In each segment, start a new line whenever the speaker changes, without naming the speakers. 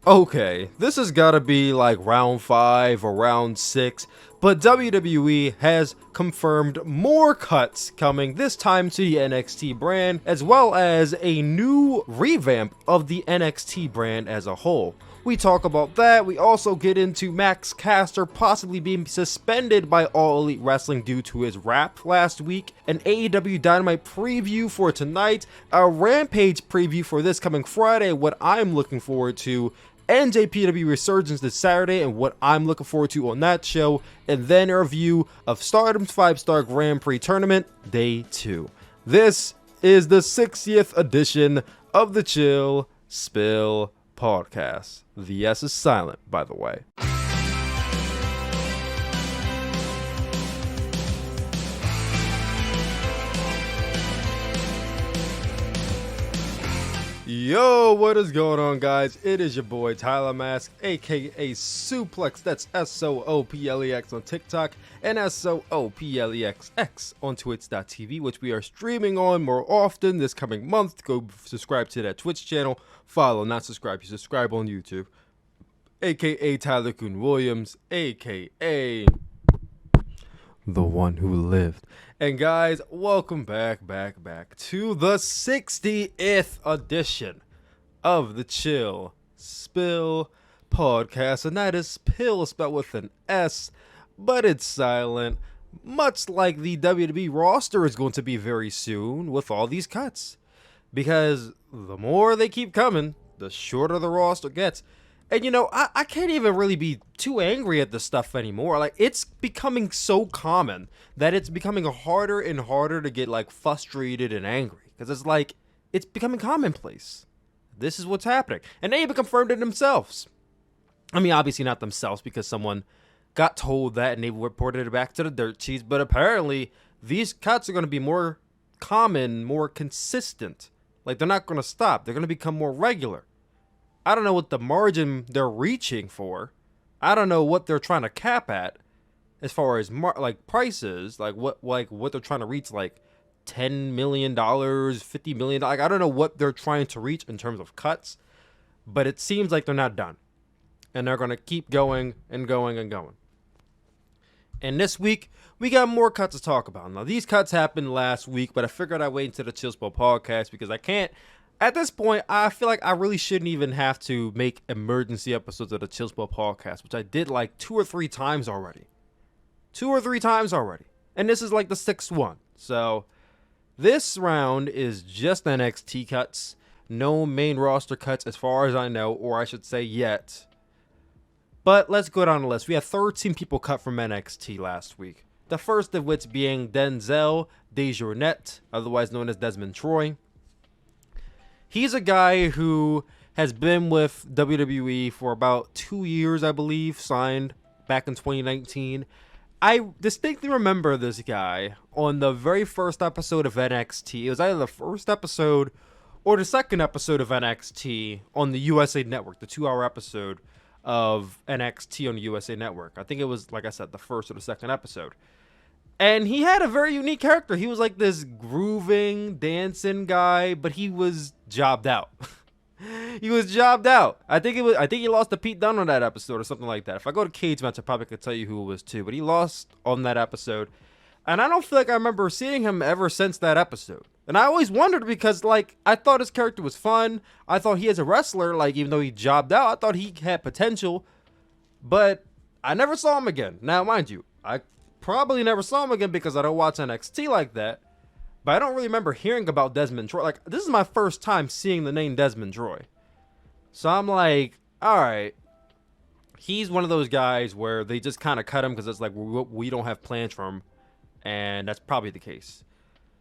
Okay, this has gotta be like round 5 or round 6, but WWE has confirmed more cuts coming, this time to the NXT brand, as well as a new revamp of the NXT brand as a whole. We talk about that. We also get into Max Caster possibly being suspended by All Elite Wrestling due to his rap last week, an AEW Dynamite preview for tonight, a Rampage preview for this coming Friday, what I'm looking forward to, NJPW Resurgence this Saturday and what I'm looking forward to on that show, and then a review of Stardom's 5-Star Grand Prix Tournament Day 2. This is the 60th edition of the Chill Spill Podcast. The S is silent, by the way. Yo, what is going on, guys? It is your boy Tyler Mask, aka Suplex. That's SOOPLEX on TikTok and SOOPLEXX on Twitch.tv, which we are streaming on more often this coming month. Go subscribe to that Twitch channel. Follow, not subscribe. You subscribe on YouTube, aka Tyler Kuhn Williams, aka the one who lived. And guys, welcome back to the 60th edition of the Chill Spill Podcast. And that is Pill spelled with an S, but it's silent, much like the WWE roster is going to be very soon with all these cuts. Because the more they keep coming, the shorter the roster gets. And you know, I can't even really be too angry at this stuff anymore. Like, it's becoming so common that it's becoming harder and harder to get like frustrated and angry. Because it's like, it's becoming commonplace. This is what's happening. And they even confirmed it themselves. I mean, obviously not themselves because someone got told that and they reported it back to the dirt sheets. But apparently, these cuts are going to be more common, more consistent. Like, they're not going to stop. They're going to become more regular. I don't know what the margin they're reaching for. I don't know what they're trying to cap at as far as prices, like what they're trying to reach, like $10 million, $50 million. Like, I don't know what they're trying to reach in terms of cuts, but it seems like they're not done. And they're going to keep going and going and going. And this week, we got more cuts to talk about. Now, these cuts happened last week, but I figured I'd wait until the Chill Spill Podcast because I can't. At this point, I feel like I really shouldn't even have to make emergency episodes of the Chill Spill Podcast, which I did like 2 or 3 times already. And this is like the 6th one. So, this round is just NXT cuts. No main roster cuts as far as I know, or I should say yet. But let's go down the list. We had 13 people cut from NXT last week. The first of which being Denzel Dejournette, otherwise known as Desmond Troy. He's a guy who has been with WWE for about 2 years, I believe, signed back in 2019. I distinctly remember this guy on the very first episode of NXT. It was either the first episode or the second episode of NXT on the USA Network, the 2-hour episode of NXT on the USA Network. I think it was, like I said, the first or the second episode. And he had a very unique character. He was like this grooving, dancing guy, but he was jobbed out. I think he lost to Pete Dunne on that episode or something like that. If I go to Cage Match, I probably could tell you who it was too. But he lost on that episode. And I don't feel like I remember seeing him ever since that episode. And I always wondered because, like, I thought his character was fun. I thought he as a wrestler, like, even though he jobbed out, I thought he had potential. But I never saw him again. Now, mind you, I probably never saw him again because I don't watch NXT like that. But I don't really remember hearing about Desmond Troy. Like, this is my first time seeing the name Desmond Troy. So I'm like, all right. He's one of those guys where they just kind of cut him because it's like, we don't have plans for him. And that's probably the case.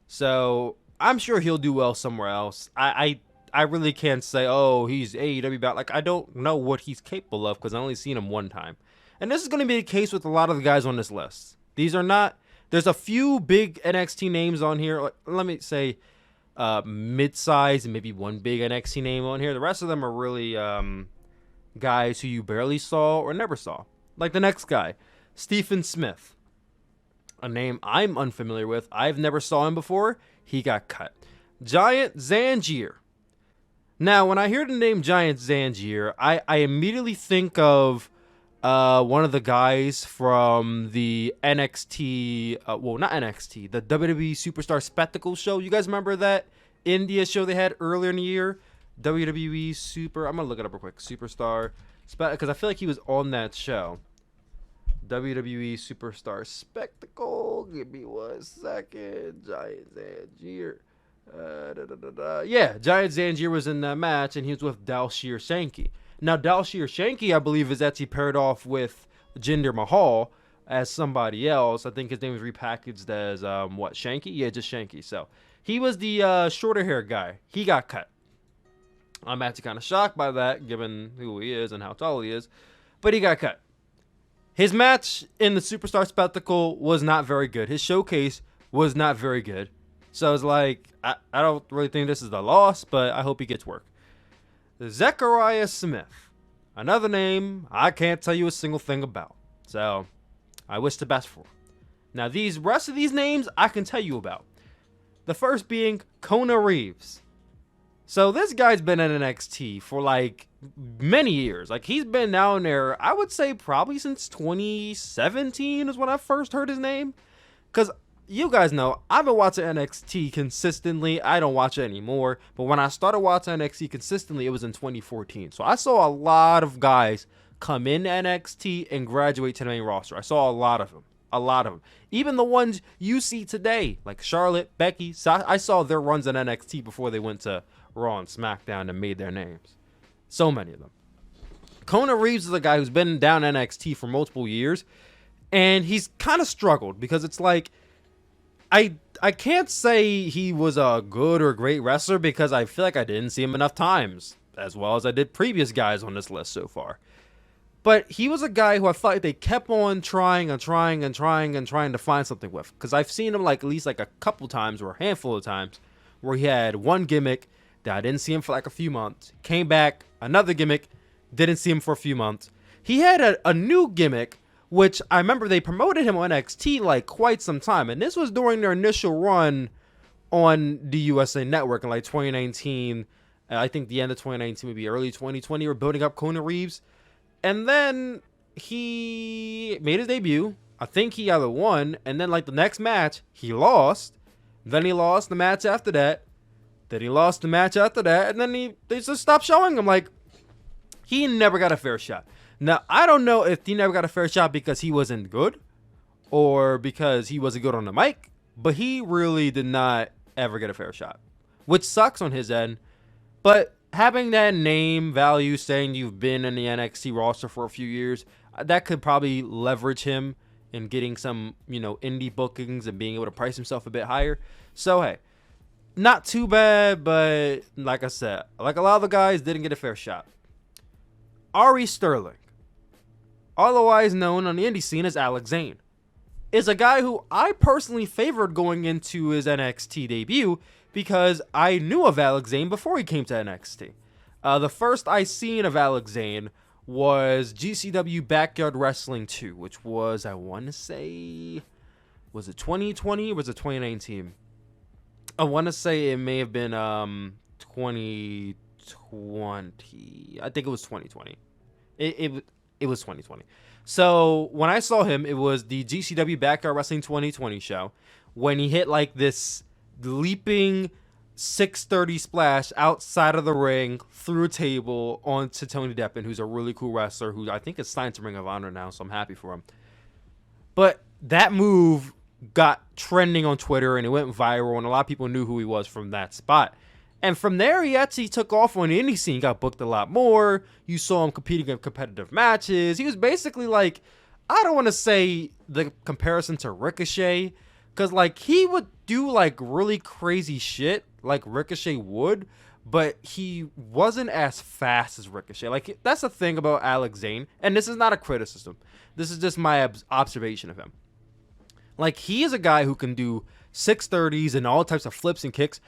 So I'm sure he'll do well somewhere else. I really can't say, oh, he's AEW bound. Like, I don't know what he's capable of because I only seen him one time. And this is going to be the case with a lot of the guys on this list. These are not, there's a few big NXT names on here. Like, let me say mid-size and maybe one big NXT name on here. The rest of them are really guys who you barely saw or never saw. Like the next guy, Stephen Smith. A name I'm unfamiliar with. I've never saw him before. He got cut. Giant Zangier. Now, when I hear the name Giant Zangier, I immediately think of one of the guys from the NXT, well, not NXT, the WWE Superstar Spectacle show. You guys remember that India show they had earlier in the year? WWE Super, I'm going to look it up real quick. Superstar, because I feel like he was on that show. WWE Superstar Spectacle. Give me 1 second. Giant Zangier. Yeah, Giant Zangier was in that match, and he was with Dalshir Shanky. Now, Dalshir Shanky, I believe, is actually paired off with Jinder Mahal as somebody else. I think his name was repackaged as, Shanky? Yeah, just Shanky. So, he was the shorter hair guy. He got cut. I'm actually kind of shocked by that, given who he is and how tall he is. But he got cut. His match in the Superstar Spectacle was not very good. His showcase was not very good. So it's like, I don't really think this is a loss, but I hope he gets work. Zechariah Smith. Another name I can't tell you a single thing about. So I wish the best for him. Now, these rest of these names I can tell you about. The first being Kona Reeves. So this guy's been in NXT for like many years. Like, he's been down there, I would say probably since 2017 is when I first heard his name. Because you guys know, I've been watching NXT consistently. I don't watch it anymore. But when I started watching NXT consistently, it was in 2014. So I saw a lot of guys come in NXT and graduate to the main roster. I saw a lot of them. A lot of them. Even the ones you see today, like Charlotte, Becky. I saw their runs in NXT before they went to Raw and SmackDown and made their names. So many of them. Kona Reeves is a guy who's been down NXT for multiple years. And he's kind of struggled because it's like, I can't say he was a good or great wrestler because I feel like I didn't see him enough times, as well as I did previous guys on this list so far. But he was a guy who I felt like they kept on trying to find something with. Because I've seen him like at least like a couple times or a handful of times where he had one gimmick that I didn't see him for like a few months. Came back, another gimmick, didn't see him for a few months. He had a new gimmick, which I remember they promoted him on NXT like quite some time. And this was during their initial run on the USA Network in like 2019. I think the end of 2019, maybe early 2020. We're building up Kona Reeves. And then he made his debut. I think he either won. And then like the next match, he lost. Then he lost the match after that. Then he lost the match after that. And then they just stopped showing him. Like, he never got a fair shot. Now, I don't know if he never got a fair shot because he wasn't good or because he wasn't good on the mic, but he really did not ever get a fair shot, which sucks on his end. But having that name value, saying you've been in the NXT roster for a few years, that could probably leverage him in getting some, indie bookings and being able to price himself a bit higher. So, hey, not too bad, but like I said, like a lot of the guys didn't get a fair shot. Ari Sterling, otherwise known on the indie scene as Alex Zane, is a guy who I personally favored going into his NXT debut because I knew of Alex Zane before he came to NXT. The first I seen of Alex Zane was GCW Backyard Wrestling 2, which was, I want to say, was it 2020 or was it 2019? I want to say it may have been 2020. I think it was 2020. It was 2020. So when I saw him, it was the GCW Backyard Wrestling 2020 show when he hit like this leaping 630 splash outside of the ring through a table onto Tony Deppen, who's a really cool wrestler who I think is signed to Ring of Honor now, so I'm happy for him. But that move got trending on Twitter and it went viral, and a lot of people knew who he was from that spot. And from there, he actually took off on the indie scene, got booked a lot more. You saw him competing in competitive matches. He was basically like, I don't want to say the comparison to Ricochet, because like he would do like really crazy shit like Ricochet would, but he wasn't as fast as Ricochet. Like, that's the thing about Alex Zane, and this is not a criticism. This is just my observation of him. Like, he is a guy who can do 630s and all types of flips and kicks,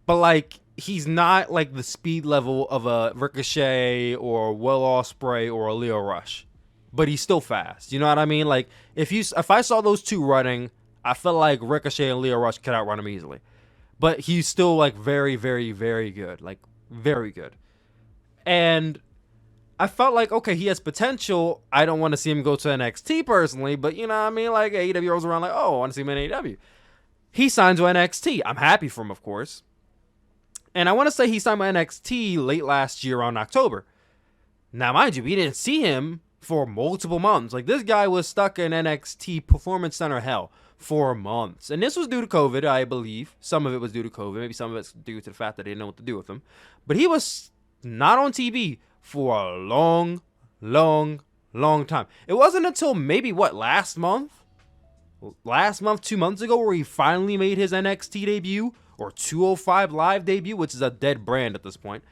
but like, he's not like the speed level of a Ricochet or Will Ospreay or a Leo Rush, but he's still fast. You know what I mean? Like, if I saw those two running, I felt like Ricochet and Leo Rush could outrun him easily. But he's still like very, very, very good. Like, Very good. And I felt like, okay, he has potential. I don't want to see him go to NXT personally, but you know what I mean? Like, AEW rolls around like, oh, I want to see him in AEW. He signs with NXT. I'm happy for him, of course. And I want to say he signed with NXT late last year around October. Now, mind you, we didn't see him for multiple months. Like, this guy was stuck in NXT Performance Center hell for months. And this was due to COVID, I believe. Some of it was due to COVID. Maybe some of it's due to the fact that they didn't know what to do with him. But he was not on TV for a long, long, long time. It wasn't until maybe, last month, 2 months ago, where he finally made his NXT debut, or 205 Live debut, which is a dead brand at this point,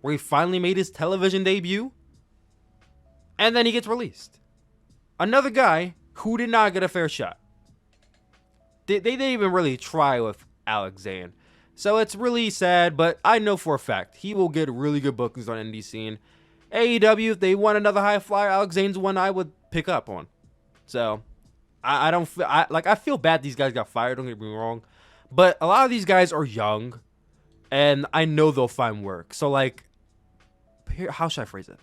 where he finally made his television debut, and then he gets released. Another guy who did not get a fair shot. They didn't even really try with Alex Zane. So it's really sad, but I know for a fact he will get really good bookings on indie scene. AEW, if they want another high flyer, Alex Zane's one I would pick up on. So I don't feel I feel bad these guys got fired, don't get me wrong. But a lot of these guys are young, and I know they'll find work. So how should I phrase it?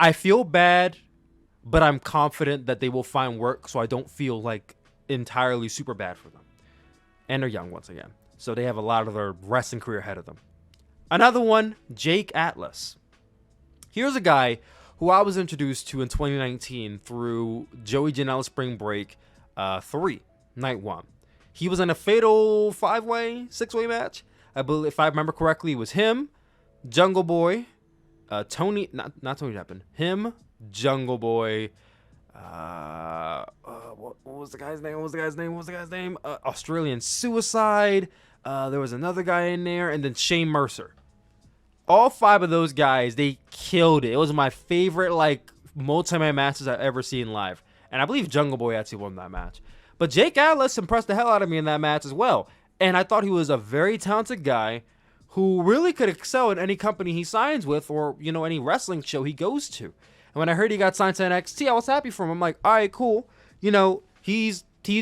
I feel bad, but I'm confident that they will find work, so I don't feel like entirely super bad for them. And they're young once again. So they have a lot of their wrestling career ahead of them. Another one, Jake Atlas. Here's a guy who I was introduced to in 2019 through Joey Janela Spring Break 3, Night 1. He was in a fatal 5-way, 6-way match. I believe, if I remember correctly, it was him, Jungle Boy, Tony, not Tony Deppen, him, Jungle Boy, what was the guy's name? Australian Suicide. There was another guy in there, and then Shane Mercer. All 5 of those guys, they killed it. It was my favorite, multi-man matches I've ever seen live. And I believe Jungle Boy actually won that match. But Jake Atlas impressed the hell out of me in that match as well. And I thought he was a very talented guy who really could excel in any company he signs with, or, any wrestling show he goes to. And when I heard he got signed to NXT, I was happy for him. I'm like, all right, cool. He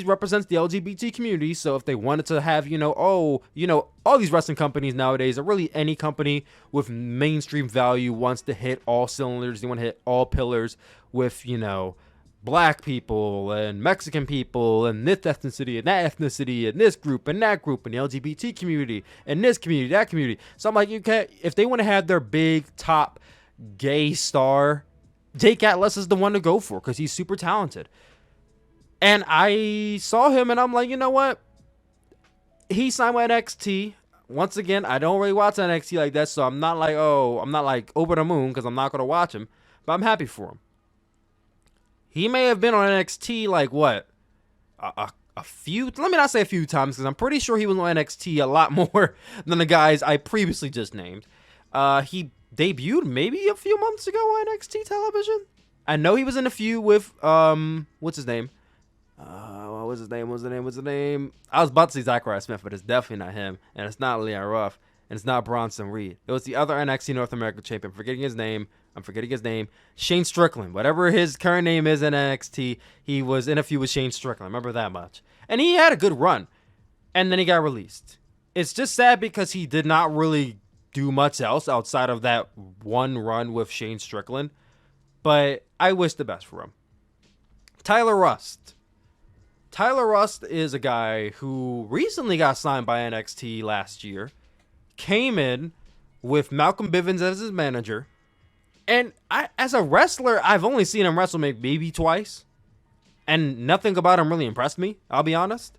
represents the LGBT community, so if they wanted to have, all these wrestling companies nowadays, or really any company with mainstream value wants to hit all cylinders, they want to hit all pillars with, black people and Mexican people and this ethnicity and that ethnicity and this group and that group and the LGBT community and this community, that community. So I'm like, if they want to have their big top gay star, Jake Atlas is the one to go for because he's super talented. And I saw him and I'm like, you know what? He signed with NXT. Once again, I don't really watch NXT like that, so I'm not like over the moon because I'm not going to watch him. But I'm happy for him. He may have been on NXT a few, let me not say a few times because I'm pretty sure he was on NXT a lot more than the guys I previously just named. He debuted maybe a few months ago on NXT television. I know he was in a feud with, what's his name? What's his name? I was about to say Zachariah Smith, but it's definitely not him. And it's not Leon Ruff. And it's not Bronson Reed. It was the other NXT North American champion. I'm forgetting his name. Shane Strickland. Whatever his current name is in NXT, he was in a feud with Shane Strickland. I remember that much. And he had a good run. And then he got released. It's just sad because he did not really do much else outside of that one run with Shane Strickland. But I wish the best for him. Tyler Rust. Tyler Rust is a guy who recently got signed by NXT last year. Came in with Malcolm Bivens as his manager. And as a wrestler, I've only seen him wrestle maybe twice. And nothing about him really impressed me, I'll be honest.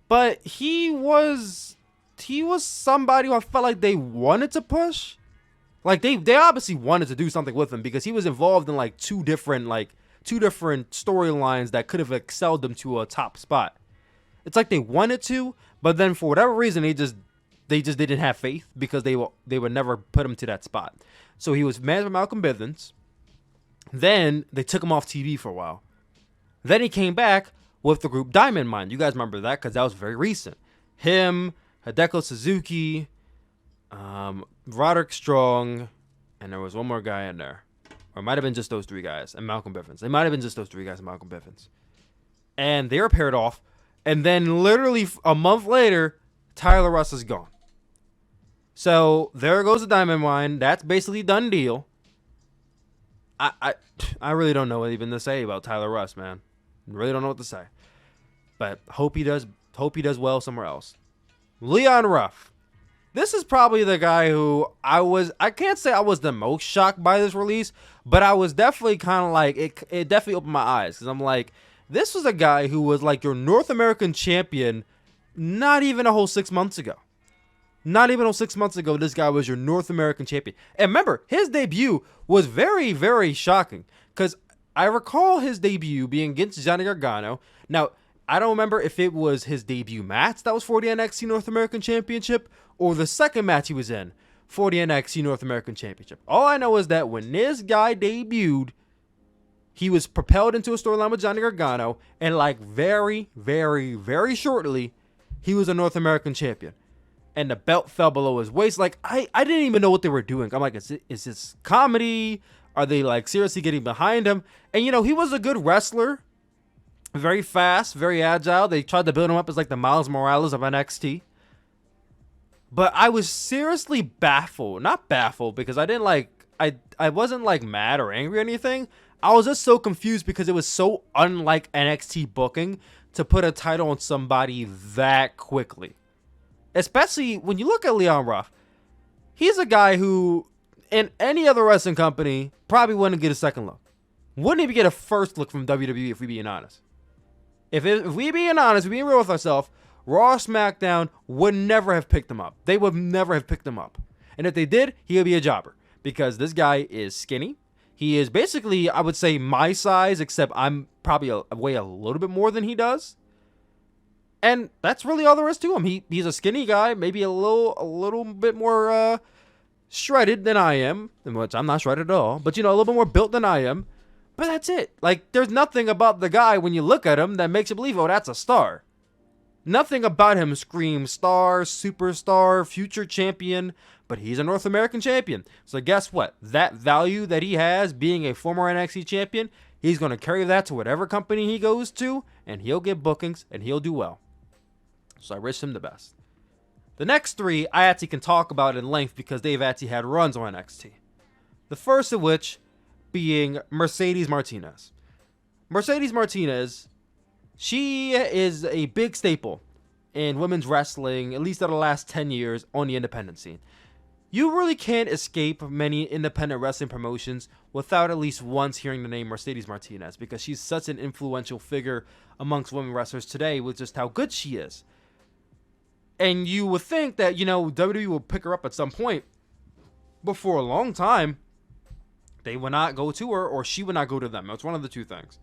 But he was somebody who I felt like they wanted to push. Like they obviously wanted to do something with him because he was involved in two different storylines that could have excelled them to a top spot. It's like they wanted to, but then for whatever reason they just didn't have faith because they would never put him to that spot. So he was managed by Malcolm Bivens. Then they took him off TV for a while. Then he came back with the group Diamond Mine. You guys remember that because that was very recent. Him, Hideko Suzuki, Roderick Strong, and there was one more guy in there. Or it might have been just those 3 guys and Malcolm Bivens. It might have been just those 3 guys and Malcolm Bivens. And they were paired off. And then literally a month later, Tyler Rust is gone. So there goes the diamond mine. That's basically done deal. I really don't know what even to say about Tyler Rust, man. Really don't know what to say. But hope he does well somewhere else. Leon Ruff. This is probably the guy who I can't say I was the most shocked by this release, but I was definitely kind of like, it definitely opened my eyes. Because I'm like, this was a guy who was like your North American champion not even a whole 6 months ago. Not even 6 months ago, this guy was your North American champion. And remember, his debut was very, very shocking. Because I recall his debut being against Johnny Gargano. Now, I don't remember if it was his debut match that was for the NXT North American Championship or the second match he was in for the NXT North American Championship. All I know is that when this guy debuted, he was propelled into a storyline with Johnny Gargano. And like very, very, very shortly, he was a North American champion. And the belt fell below his waist. Like, I didn't even know what they were doing. I'm like, is this comedy? Are they, like, seriously getting behind him? And, you know, he was a good wrestler. Very fast, very agile. They tried to build him up as, like, the Miles Morales of NXT. But I was seriously baffled. Not baffled, because I didn't, like... I wasn't, like, mad or angry or anything. I was just so confused because it was so unlike NXT booking to put a title on somebody that quickly. Especially when you look at Leon Ruff, he's a guy who, in any other wrestling company, probably wouldn't get a second look. Wouldn't even get a first look from WWE if we're being honest. If we being honest, we being real with ourselves, Raw, SmackDown would never have picked him up. They would never have picked him up. And if they did, he would be a jobber. Because this guy is skinny. He is basically, I would say, my size, except I'm probably weigh a little bit more than he does. And that's really all there is to him. He's a skinny guy, maybe a little bit more shredded than I am, which I'm not shredded at all. But, you know, a little bit more built than I am. But that's it. Like, there's nothing about the guy when you look at him that makes you believe, oh, that's a star. Nothing about him screams star, superstar, future champion. But he's a North American champion. So guess what? That value that he has being a former NXT champion, he's going to carry that to whatever company he goes to. And he'll get bookings and he'll do well. So I wish him the best. The next three I actually can talk about in length because they've actually had runs on NXT. The first of which being Mercedes Martinez. Mercedes Martinez, she is a big staple in women's wrestling, at least in the last 10 years on the independent scene. You really can't escape many independent wrestling promotions without at least once hearing the name Mercedes Martinez because she's such an influential figure amongst women wrestlers today with just how good she is. And you would think that, you know, WWE will pick her up at some point. But for a long time, they would not go to her or she would not go to them. It's one of the two things.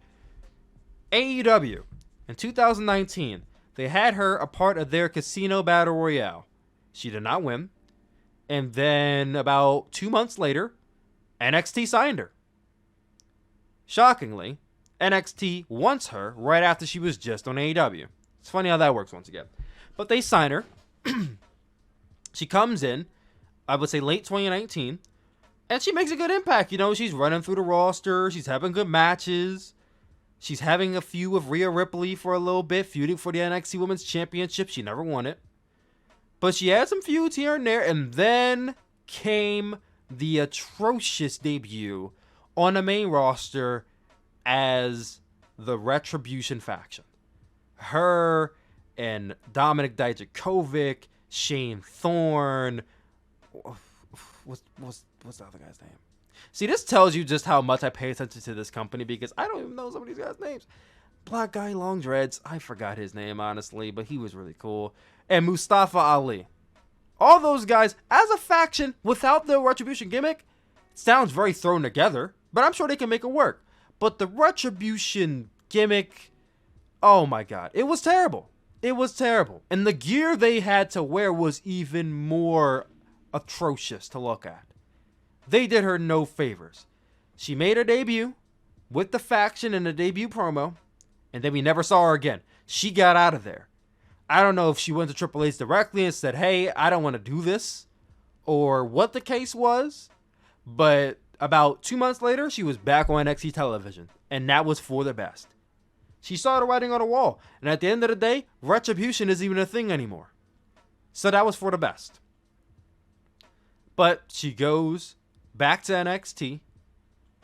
AEW, in 2019, they had her a part of their Casino Battle Royale. She did not win. And then about 2 months later, NXT signed her. Shockingly, NXT wants her right after she was just on AEW. It's funny how that works once again. But they sign her. She comes in, I would say late 2019, and she makes a good impact. You know, she's running through the roster. She's having good matches. She's having a feud with Rhea Ripley for a little bit, feuding for the NXT Women's Championship. She never won it. But she had some feuds here and there, and then came the atrocious debut on the main roster as the Retribution faction. Her and Dominic Dijakovic, Shane Thorne. What's the other guy's name? See, this tells you just how much I pay attention to this company because I don't even know some of these guys' names. Black guy, long dreads. I forgot his name, honestly, but he was really cool. And Mustafa Ali. All those guys, as a faction, without the Retribution gimmick, sounds very thrown together, but I'm sure they can make it work. But the Retribution gimmick, oh my god, it was terrible. It was terrible. And the gear they had to wear was even more atrocious to look at. They did her no favors. She made her debut with the faction in the debut promo, and then we never saw her again. She got out of there. I don't know if she went to Triple H directly and said, hey, I don't want to do this, or what the case was, but about 2 months later, she was back on NXT television, and that was for the best. She saw the writing on the wall, and at the end of the day, Retribution isn't even a thing anymore. So that was for the best. But she goes back to NXT,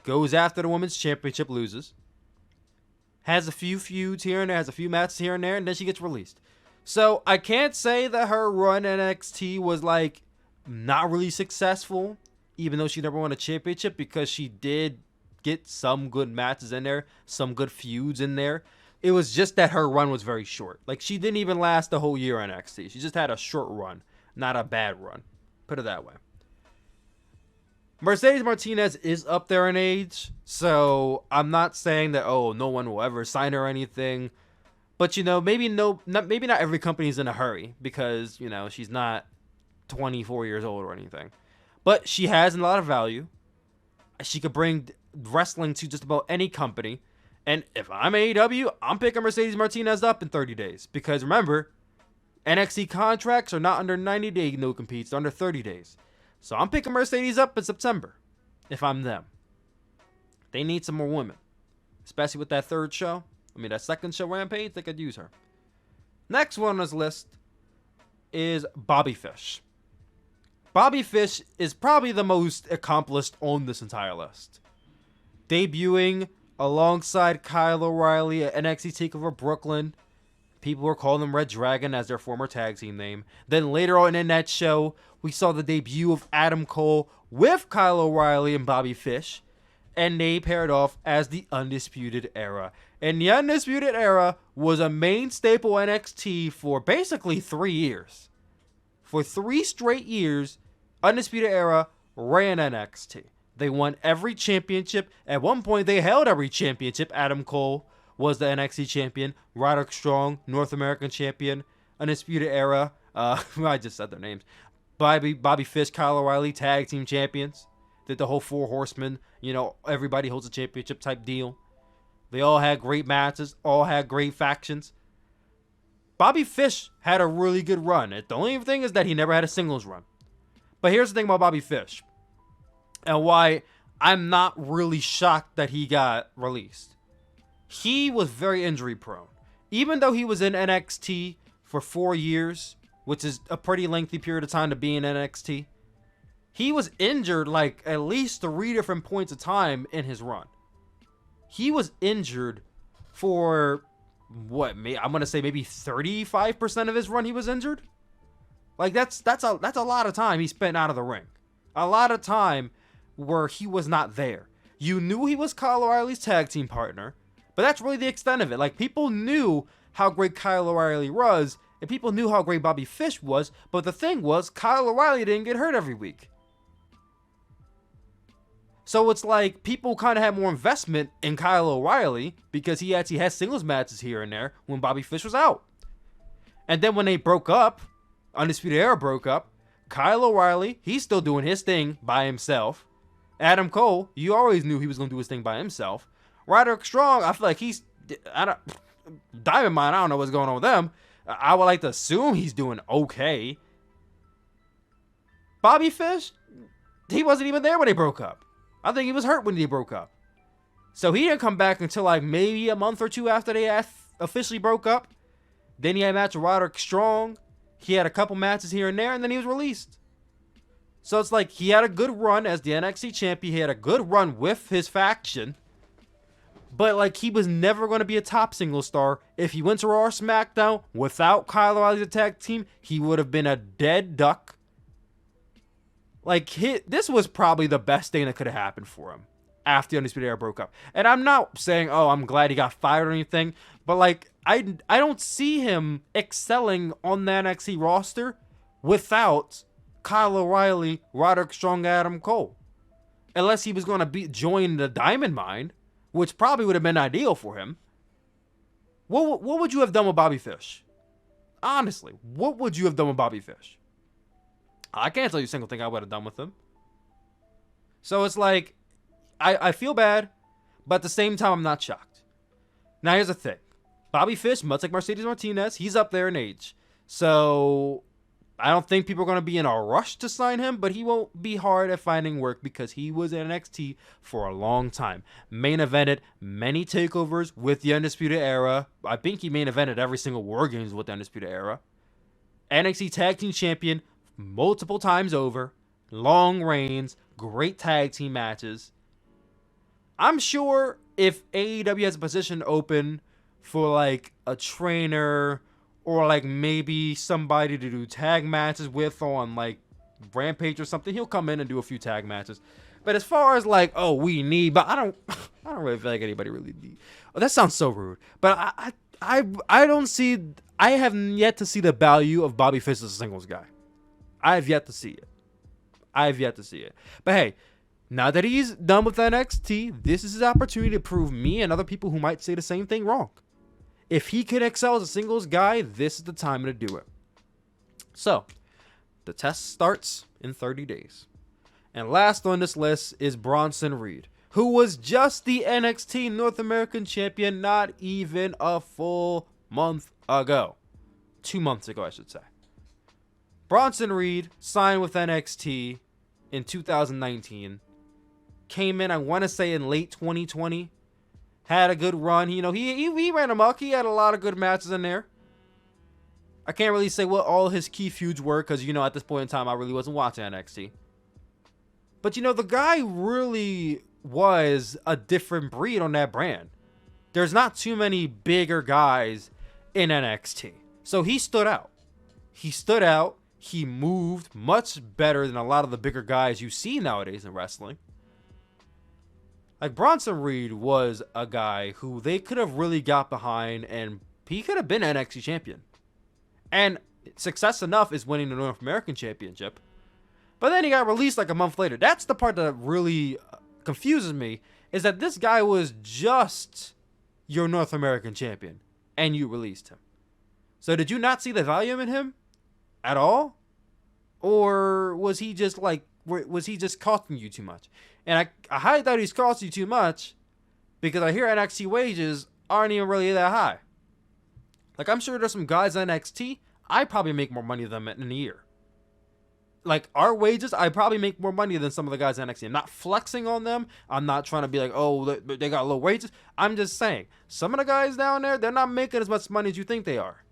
goes after the women's championship, loses, has a few feuds here and there, has a few matches here and there, and then she gets released. So I can't say that her run NXT was like not really successful, even though she never won a championship, because she did get some good matches in there, some good feuds in there. It was just that her run was very short. Like, she didn't even last the whole year on NXT. She just had a short run, not a bad run. Put it that way. Mercedes Martinez is up there in age, so I'm not saying that, oh, no one will ever sign her or anything. But, maybe not every company's in a hurry, because, she's not 24 years old or anything. But she has a lot of value. She could bring wrestling to just about any company. And if I'm AEW, I'm picking Mercedes Martinez up in 30 days. Because remember, NXT contracts are not under 90-day no-competes. They're under 30 days. So I'm picking Mercedes up in September, if I'm them. They need some more women. Especially with that that second show, Rampage, they could use her. Next one on this list is Bobby Fish. Bobby Fish is probably the most accomplished on this entire list. Debuting alongside Kyle O'Reilly at NXT TakeOver Brooklyn. People were calling them Red Dragon as their former tag team name. Then later on in that show, we saw the debut of Adam Cole with Kyle O'Reilly and Bobby Fish. And they paired off as the Undisputed Era. And the Undisputed Era was a main staple NXT for basically 3 years. For 3 straight years, Undisputed Era ran NXT. They won every championship. At one point, they held every championship. Adam Cole was the NXT champion. Roderick Strong, North American champion. Undisputed Era. I just said their names. Bobby Fish, Kyle O'Reilly, tag team champions. Did the whole 4 horsemen. Everybody holds a championship type deal. They all had great matches. All had great factions. Bobby Fish had a really good run. The only thing is that he never had a singles run. But here's the thing about Bobby Fish. And why I'm not really shocked that he got released. He was very injury prone. Even though he was in NXT for 4 years, which is a pretty lengthy period of time to be in NXT, he was injured like at least 3 different points of time in his run. He was injured for I'm going to say maybe 35% of his run he was injured. Like that's a lot of time he spent out of the ring. A lot of time where he was not there. You knew he was Kyle O'Reilly's tag team partner, but that's really the extent of it. Like, people knew how great Kyle O'Reilly was, and people knew how great Bobby Fish was, but the thing was, Kyle O'Reilly didn't get hurt every week. So it's like people kind of had more investment in Kyle O'Reilly because he actually had singles matches here and there when Bobby Fish was out. And then when they broke up, Undisputed Era broke up, Kyle O'Reilly, he's still doing his thing by himself. Adam Cole, you always knew he was going to do his thing by himself. Roderick Strong, I feel like Diamond Mine, I don't know what's going on with them. I would like to assume he's doing okay. Bobby Fish, he wasn't even there when they broke up. I think he was hurt when they broke up. So he didn't come back until like maybe a month or 2 after they officially broke up. Then he had a match with Roderick Strong. He had a couple matches here and there, and then he was released. So it's like he had a good run as the NXT champion. He had a good run with his faction. But like he was never going to be a top single star. If he went to Raw or SmackDown without Kyle O'Reilly's tag team, he would have been a dead duck. Like this was probably the best thing that could have happened for him after the Undisputed Era broke up. And I'm not saying, oh, I'm glad he got fired or anything. But like I don't see him excelling on the NXT roster without Kyle O'Reilly, Roderick Strong, Adam Cole. Unless he was going to join the Diamond Mine, which probably would have been ideal for him. What would you have done with Bobby Fish? Honestly, what would you have done with Bobby Fish? I can't tell you a single thing I would have done with him. So it's like, I feel bad, but at the same time, I'm not shocked. Now, here's the thing. Bobby Fish, much like Mercedes Martinez, he's up there in age. So I don't think people are going to be in a rush to sign him, but he won't be hard at finding work because he was in NXT for a long time. Main evented many takeovers with the Undisputed Era. I think he main evented every single War Games with the Undisputed Era. NXT Tag Team Champion multiple times over. long reigns, great tag team matches. I'm sure if AEW has a position open for like a trainer or like maybe somebody to do tag matches with on like Rampage or something, he'll come in and do a few tag matches. But as far as like, oh, we need, but I don't really feel like anybody really need. Oh, that sounds so rude. But I don't see. I have yet to see the value of Bobby Fish as a singles guy. I have yet to see it. But hey, now that he's done with NXT, this is his opportunity to prove me and other people who might say the same thing wrong. If he can excel as a singles guy, this is the time to do it. So, the test starts in 30 days. And last on this list is Bronson Reed, who was just the NXT North American champion not even a full month ago. 2 months ago, I should say. Bronson Reed signed with NXT in 2019. Came in, I want to say, in late 2020. Had a good run. You know, he ran amok. He had a lot of good matches in there. I can't really say what all his key feuds were because, you know, at this point in time, I really wasn't watching NXT. But, you know, the guy really was a different breed on that brand. There's not too many bigger guys in NXT. So he stood out. He moved much better than a lot of the bigger guys you see nowadays in wrestling. Like, Bronson Reed was a guy who they could have really got behind, and he could have been NXT champion. And success enough is winning the North American Championship. But then he got released like a month later. That's the part that really confuses me, is that this guy was just your North American champion, and you released him. So did you not see the value in him at all? Or was he just costing you too much? And I highly thought he's costing you too much because I hear NXT wages aren't even really that high. Like, I'm sure there's some guys in NXT, I probably make more money than them in a year. Like, our wages, I probably make more money than some of the guys in NXT. I'm not flexing on them. I'm not trying to be like, oh, they got low wages. I'm just saying, some of the guys down there, they're not making as much money as you think they are.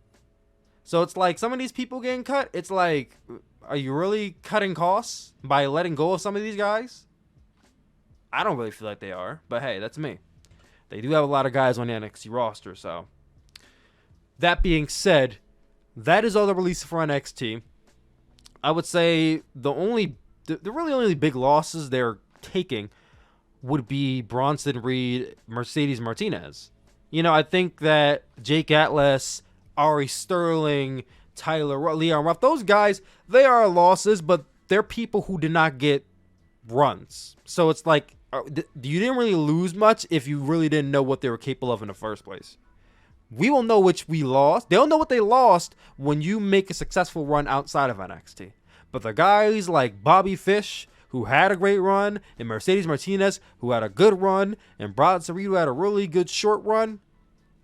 So it's like some of these people getting cut. It's like, are you really cutting costs by letting go of some of these guys? I don't really feel like they are, but hey, that's me. They do have a lot of guys on the NXT roster, so. That being said, that is all the releases for NXT. I would say the really only big losses they're taking would be Bronson Reed, Mercedes Martinez. You know, I think that Jake Atlas, Ari Sterling, Tyler, Leon Ruff, those guys, they are losses, but they're people who did not get runs. So it's like, you didn't really lose much if you really didn't know what they were capable of in the first place. We will know which we lost. They'll know what they lost when you make a successful run outside of NXT. But the guys like Bobby Fish, who had a great run, and Mercedes Martinez, who had a good run, and Bronson Reed, who had a really good short run,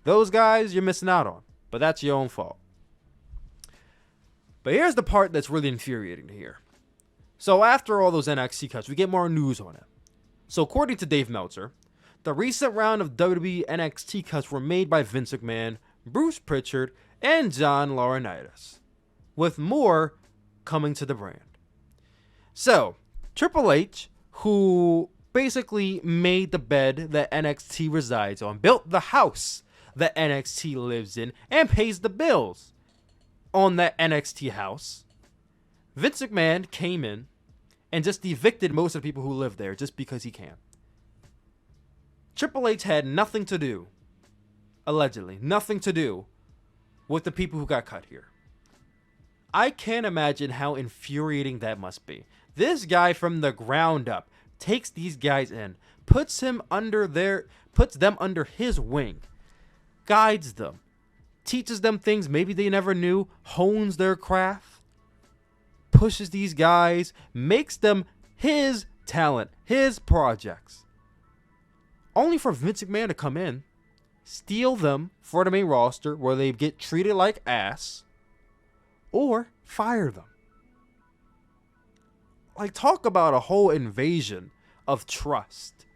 those guys you're missing out on. But that's your own fault. But here's the part that's really infuriating to hear. So after all those NXT cuts, we get more news on it. So according to Dave Meltzer, the recent round of WWE NXT cuts were made by Vince McMahon, Bruce Pritchard, and John Laurinaitis, with more coming to the brand. So, Triple H, who basically made the bed that NXT resides on, built the house that NXT lives in, and pays the bills on that NXT house, Vince McMahon came in and just evicted most of the people who live there just because he can. Triple H had nothing to do, allegedly, nothing to do with the people who got cut here. I can't imagine how infuriating that must be. This guy from the ground up takes these guys in, puts them under his wing, guides them, teaches them things maybe they never knew, hones their craft, pushes these guys, makes them his talent, his projects. Only for Vince McMahon to come in, steal them for the main roster where they get treated like ass, or fire them. Like, talk about a whole invasion of trust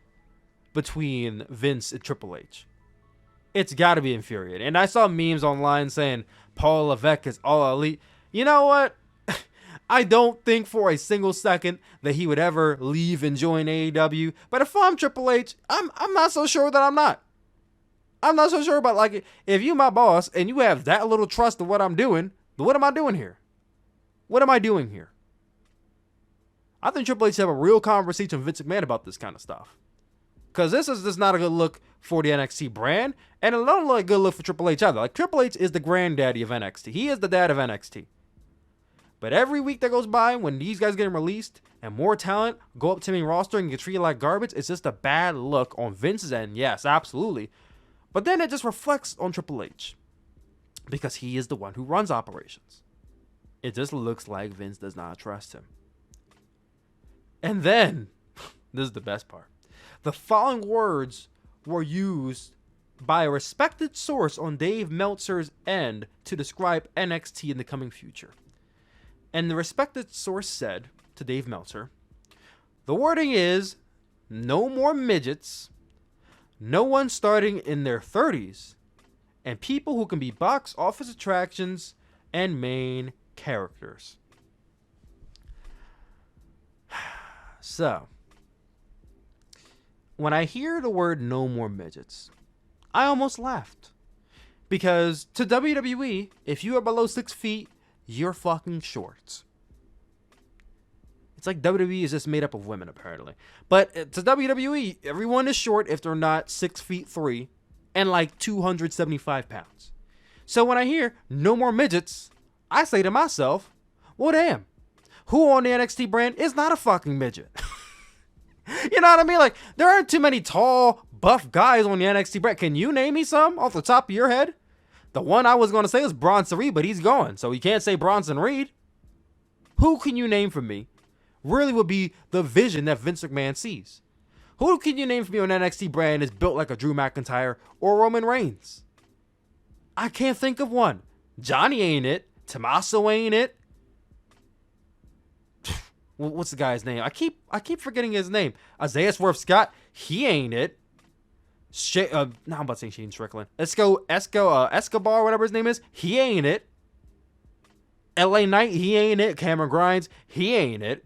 between Vince and Triple H. It's got to be infuriating. And I saw memes online saying Paul Levesque is all elite. You know what? I don't think for a single second that he would ever leave and join AEW. But if I'm Triple H, I'm not so sure that I'm not. I'm not so sure about, like, if you my boss and you have that little trust of what I'm doing, what am I doing here? What am I doing here? I think Triple H should have a real conversation with Vince McMahon about this kind of stuff. Because this is just not a good look for the NXT brand. And it don't look a good look for Triple H either. Like, Triple H is the granddaddy of NXT. He is the dad of NXT. But every week that goes by, when these guys get released and more talent go up to main roster and get treated like garbage, it's just a bad look on Vince's end. Yes, absolutely. But then it just reflects on Triple H. Because he is the one who runs operations. It just looks like Vince does not trust him. And then, this is the best part. The following words were used by a respected source on Dave Meltzer's end to describe NXT in the coming future. And the respected source said to Dave Meltzer, the wording is, no more midgets, no one starting in their 30s, and people who can be box office attractions and main characters. So, when I hear the word no more midgets, I almost laughed. Because to WWE, if you are below 6 feet, you're fucking short. It's like WWE is just made up of women, apparently. But to WWE, everyone is short if they're not 6'3" and like 275 pounds. So when I hear no more midgets, I say to myself, well, damn, who on the NXT brand is not a fucking midget? You know what I mean? Like, there aren't too many tall, buff guys on the NXT brand. Can you name me some off the top of your head? The one I was going to say was Bronson Reed, but he's gone, so you can't say Bronson Reed. Who can you name for me really would be the vision that Vince McMahon sees? Who can you name for me on NXT brand is built like a Drew McIntyre or Roman Reigns? I can't think of one. Johnny ain't it. Tommaso ain't it. What's the guy's name? I keep forgetting his name. Isaiah Swerve Scott. He ain't it. I'm about to say Shane Strickland. Escobar, whatever his name is. He ain't it. LA Knight. He ain't it. Cameron Grimes. He ain't it.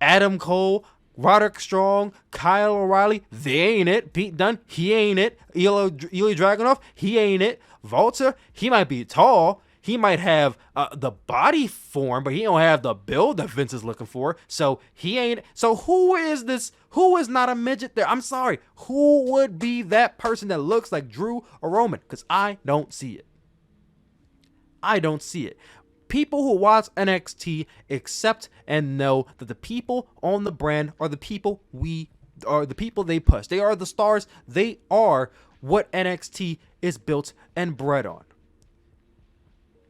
Adam Cole. Roderick Strong. Kyle O'Reilly. They ain't it. Pete Dunne. He ain't it. Ilya Dragunov. He ain't it. Volta. He might be tall. He might have the body form, but he don't have the build that Vince is looking for. So he ain't. So who is this? Who is not a midget there? I'm sorry. Who would be that person that looks like Drew or Roman? Because I don't see it. I don't see it. People who watch NXT accept and know that the people on the brand are the people they push. They are the stars. They are what NXT is built and bred on.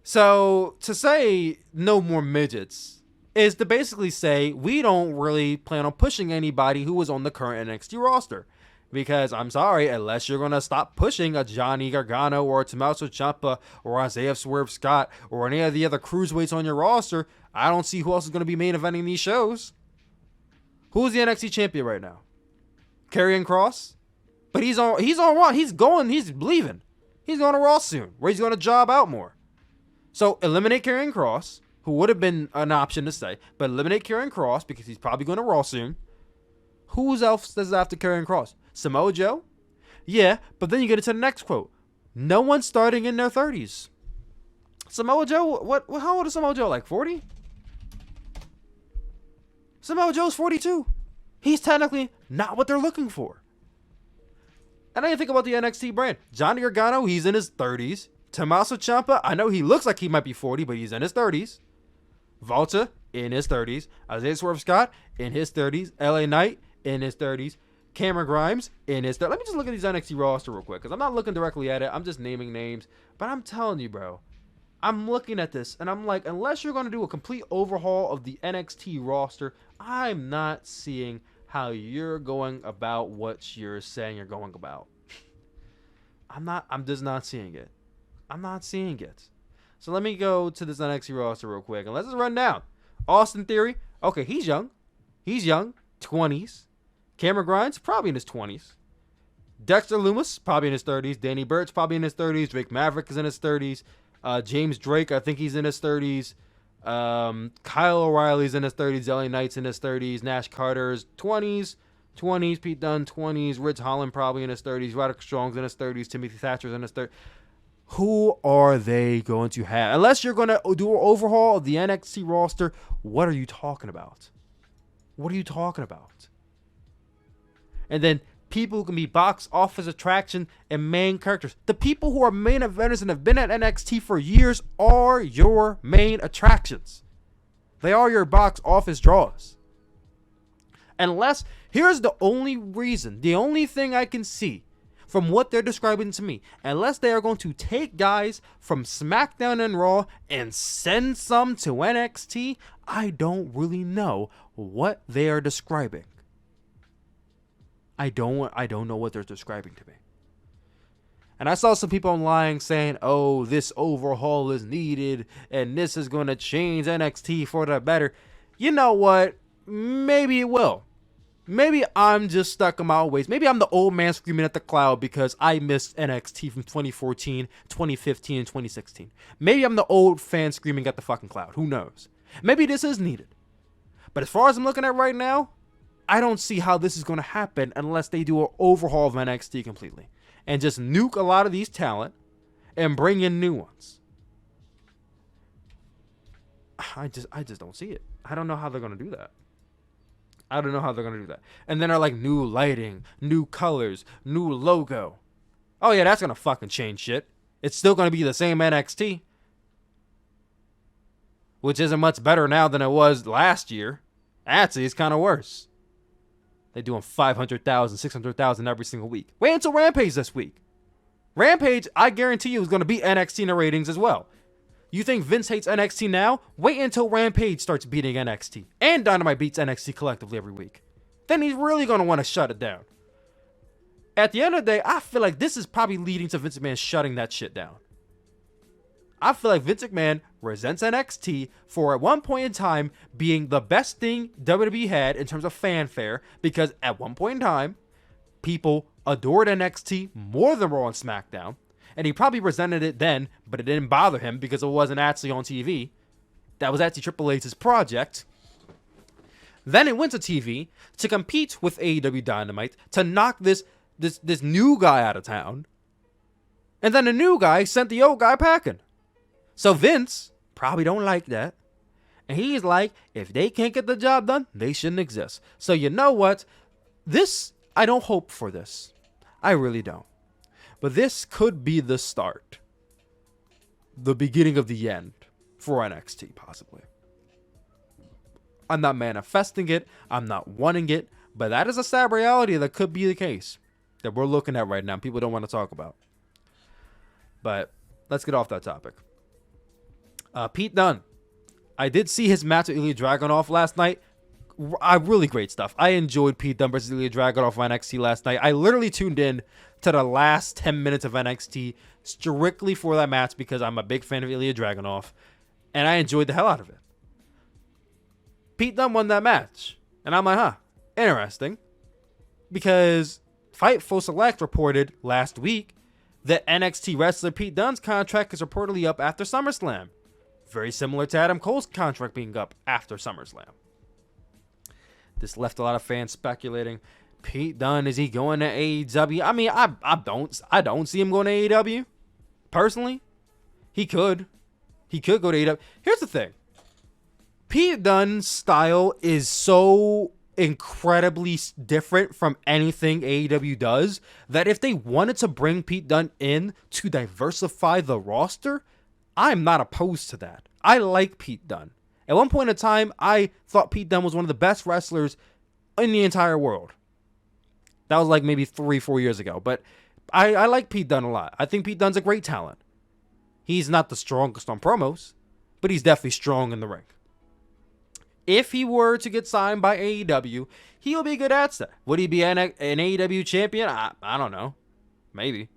So to say no more midgets is to basically say we don't really plan on pushing anybody who is on the current NXT roster. Because I'm sorry, unless you're going to stop pushing a Johnny Gargano or a Tommaso Ciampa or Isaiah Swerve Scott or any of the other cruiserweights on your roster, I don't see who else is going to be main eventing these shows. Who's the NXT champion right now? Karrion Kross? But he's on Raw. He's leaving. He's going to Raw soon, where he's going to job out more. So eliminate Karrion Kross, who would have been an option to say, but eliminate Karrion Kross because he's probably going to Raw soon. Who's else is after Karrion Kross? Samoa Joe? Yeah, but then you get into the next quote. No one's starting in their 30s. Samoa Joe, how old is Samoa Joe? Like 40? Samoa Joe's 42. He's technically not what they're looking for. And then you think about the NXT brand. Johnny Gargano, he's in his 30s. Tommaso Ciampa, I know he looks like he might be 40, but he's in his 30s. Volta, in his 30s. Isaiah Swerve Scott, in his 30s. LA Knight, in his 30s. Cameron Grimes, in his 30s. Let me just look at these NXT roster real quick, because I'm not looking directly at it. I'm just naming names. But I'm telling you, bro, I'm looking at this, and I'm like, unless you're going to do a complete overhaul of the NXT roster, I'm not seeing how you're going about what you're saying you're going about. I'm just not seeing it. I'm not seeing it. So let me go to this NXT roster real quick, and let's just run down. Austin Theory, okay, he's young. 20s. Cameron Grimes, probably in his 20s. Dexter Lumis, probably in his 30s. Danny Burch, probably in his 30s. Drake Maverick is in his 30s. James Drake, I think he's in his 30s. Kyle O'Reilly's in his 30s. LA Knight's in his 30s. Nash Carter's 20s. Pete Dunne 20s. Ridge Holland probably in his 30s. Roderick Strong's in his 30s. Timothy Thatcher's in his 30s. Who are they going to have? Unless you're going to do an overhaul of the NXT roster, what are you talking about? What are you talking about? And then people who can be box office attraction and main characters. The people who are main eventers and have been at NXT for years are your main attractions. They are your box office draws. Unless, here's the only reason, the only thing I can see from what they're describing to me, unless they are going to take guys from SmackDown and Raw and send some to NXT, I don't really know what they are describing. I don't know what they're describing to me. And I saw some people online saying, oh, this overhaul is needed and this is going to change NXT for the better. You know what? Maybe it will. Maybe I'm just stuck in my old ways. Maybe I'm the old man screaming at the cloud because I missed NXT from 2014, 2015, and 2016. Maybe I'm the old fan screaming at the fucking cloud. Who knows? Maybe this is needed. But as far as I'm looking at right now, I don't see how this is going to happen unless they do an overhaul of NXT completely and just nuke a lot of these talent and bring in new ones. I just don't see it. I don't know how they're going to do that. And then they're like new lighting, new colors, new logo. Oh yeah, that's going to fucking change shit. It's still going to be the same NXT, which isn't much better now than it was last year. Actually, it's kind of worse. They're doing 500,000, 600,000 every single week. Wait until Rampage this week. Rampage, I guarantee you, is going to beat NXT in the ratings as well. You think Vince hates NXT now? Wait until Rampage starts beating NXT. And Dynamite beats NXT collectively every week. Then he's really going to want to shut it down. At the end of the day, I feel like this is probably leading to Vince McMahon shutting that shit down. I feel like Vince McMahon resents NXT for at one point in time being the best thing WWE had in terms of fanfare, because at one point in time, people adored NXT more than Raw and SmackDown. And he probably resented it then, but it didn't bother him because it wasn't actually on TV. That was actually Triple H's project. Then it went to TV to compete with AEW Dynamite to knock this new guy out of town. And then the new guy sent the old guy packing. So Vince probably don't like that. And he's like, if they can't get the job done, they shouldn't exist. So you know what? I don't hope for this. I really don't. But this could be the start. The beginning of the end for NXT, possibly. I'm not manifesting it. I'm not wanting it. But that is a sad reality that could be the case that we're looking at right now. People don't want to talk about. But let's get off that topic. Pete Dunne. I did see his match with Ilya Dragunov last night. Really great stuff. I enjoyed Pete Dunne versus Ilya Dragunov on NXT last night. I literally tuned in to the last 10 minutes of NXT strictly for that match because I'm a big fan of Ilya Dragunov, and I enjoyed the hell out of it. Pete Dunne won that match, and I'm like, interesting, because Fightful Select reported last week that NXT wrestler Pete Dunne's contract is reportedly up after SummerSlam. Very similar to Adam Cole's contract being up after SummerSlam. This left a lot of fans speculating. Pete Dunne, is he going to AEW? I mean, I don't see him going to AEW. Personally, he could go to AEW. Here's the thing. Pete Dunne's style is so incredibly different from anything AEW does that if they wanted to bring Pete Dunne in to diversify the roster, I'm not opposed to that. I like Pete Dunne. At one point in time, I thought Pete Dunne was one of the best wrestlers in the entire world. That was like maybe 3-4 years ago. But I like Pete Dunne a lot. I think Pete Dunne's a great talent. He's not the strongest on promos, but he's definitely strong in the ring. If he were to get signed by AEW, he'll be a good asset. Would he be an AEW champion? I don't know. Maybe.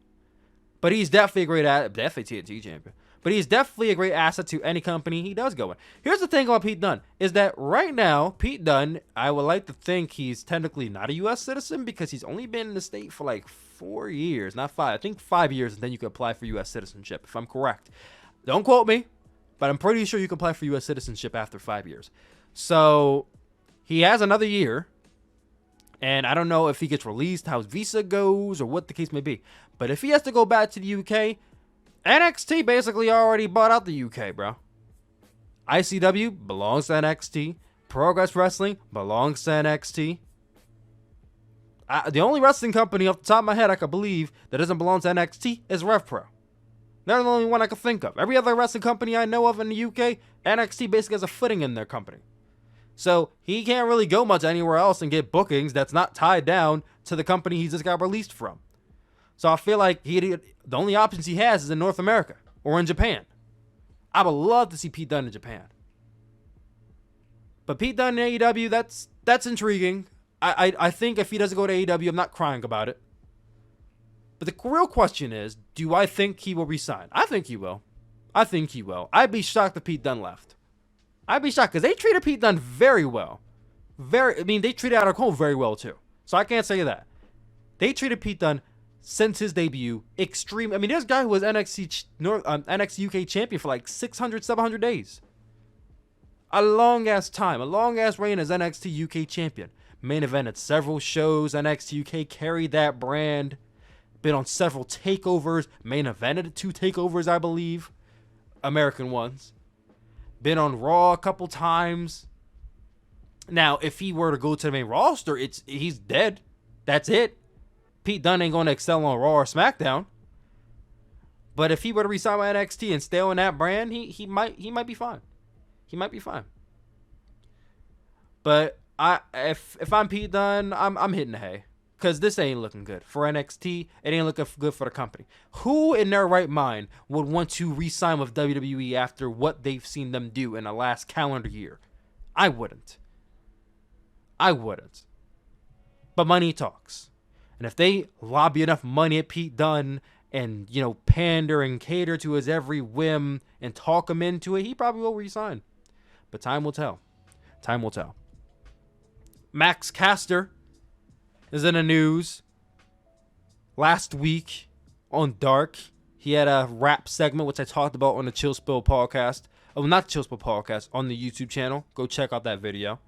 But he's definitely a great asset. Definitely TNT champion. But he's definitely a great asset to any company he does go in. Here's the thing about Pete Dunne, is that right now, Pete Dunne, I would like to think he's technically not a U.S. citizen because he's only been in the state for like 4 years, not 5. I think 5 years, and then you can apply for U.S. citizenship, if I'm correct. Don't quote me. but I'm pretty sure you can apply for U.S. citizenship after 5 years. So he has another year, and I don't know if he gets released, how his visa goes, or what the case may be. But if he has to go back to the UK, NXT basically already bought out the UK, bro. ICW belongs to NXT. Progress Wrestling belongs to NXT. The only wrestling company off the top of my head I could believe that doesn't belong to NXT is RevPro. They're the only one I can think of. Every other wrestling company I know of in the UK, NXT basically has a footing in their company. So he can't really go much anywhere else and get bookings that's not tied down to the company he just got released from. So I feel like the only options he has is in North America or in Japan. I would love to see Pete Dunne in Japan. But Pete Dunne in AEW, that's intriguing. I think if he doesn't go to AEW, I'm not crying about it. But the real question is, do I think he will resign? I think he will. I'd be shocked if Pete Dunne left. I'd be shocked because they treated Pete Dunne very well. They treated Adam Cole very well too. So I can't say that. They treated Pete Dunne since his debut extreme. This guy who was NXT UK champion for like 600, 700 days. A long ass time, a long ass reign as NXT UK champion. Main evented several shows. NXT UK carried that brand. Been on several takeovers. Main evented 2 takeovers, I believe. American ones. Been on Raw a couple times. Now, if he were to go to the main roster, he's dead. That's it. Pete Dunne ain't going to excel on Raw or SmackDown. But if he were to resign with NXT and stay on that brand, he might be fine. He might be fine. But if I'm Pete Dunne, I'm hitting the hay. Because this ain't looking good. For NXT, it ain't looking good for the company. Who in their right mind would want to re-sign with WWE after what they've seen them do in the last calendar year? I wouldn't. But money talks. And if they lobby enough money at Pete Dunne and, pander and cater to his every whim and talk him into it, he probably will re-sign. But time will tell. Max Caster is in the news. Last week on Dark, he had a rap segment, which I talked about on the Chill Spill podcast. Oh, not the Chill Spill podcast, on the YouTube channel. Go check out that video.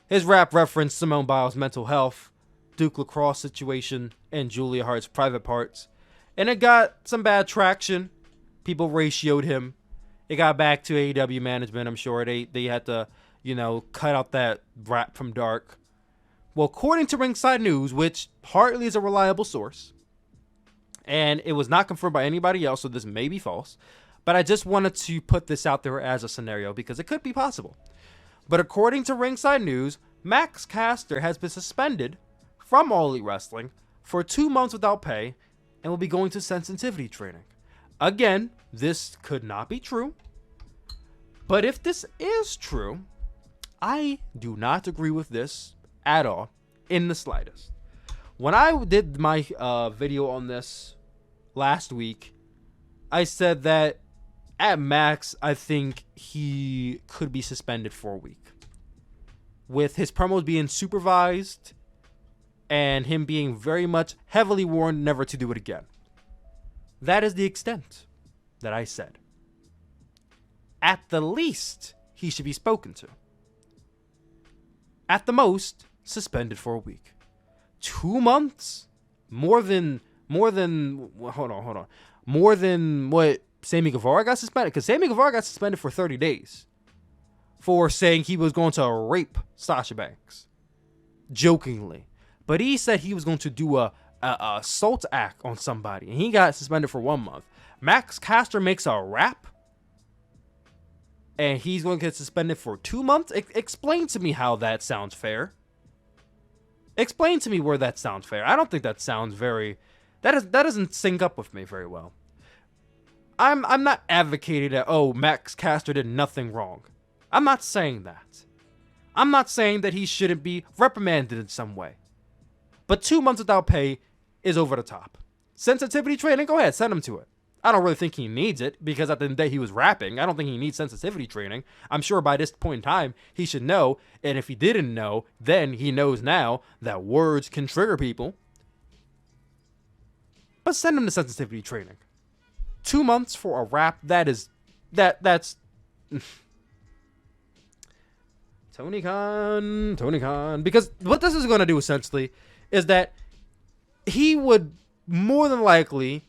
His rap referenced Simone Biles' mental health, Duke Lacrosse situation, and Julia Hart's private parts. And it got some bad traction. People ratioed him. It got back to AEW management, I'm sure. They had to, cut out that rap from Dark. Well, according to Ringside News, which hardly is a reliable source, and it was not confirmed by anybody else, so this may be false, but I just wanted to put this out there as a scenario because it could be possible. But according to Ringside News, Max Caster has been suspended from All Elite Wrestling for 2 months without pay and will be going to sensitivity training. Again, this could not be true, but if this is true, I do not agree with this at all, in the slightest. When I did my video on this last week, I said that at max, I think he could be suspended for a week. With his promos being supervised and him being very much heavily warned never to do it again. That is the extent that I said. At the least, he should be spoken to. At the most, suspended for a week. 2 months? More than what Sammy Guevara got suspended? Because Sammy Guevara got suspended for 30 days for saying he was going to rape Sasha Banks. Jokingly. But he said he was going to do a assault act on somebody, and he got suspended for 1 month. Max Caster makes a rap, and he's going to get suspended for 2 months? Explain to me how that sounds fair. Explain to me where that sounds fair. I don't think that sounds very... That doesn't sync up with me very well. I'm not advocating that, Max Caster did nothing wrong. I'm not saying that. I'm not saying that he shouldn't be reprimanded in some way. But 2 months without pay is over the top. Sensitivity training? Go ahead, send him to it. I don't really think he needs it, because at the end of the day he was rapping. I don't think he needs sensitivity training. I'm sure by this point in time he should know, and if he didn't know, then he knows now that words can trigger people. But send him to sensitivity training. 2 months for a rap, that's Tony Khan. Because what this is going to do essentially is that he would more than likely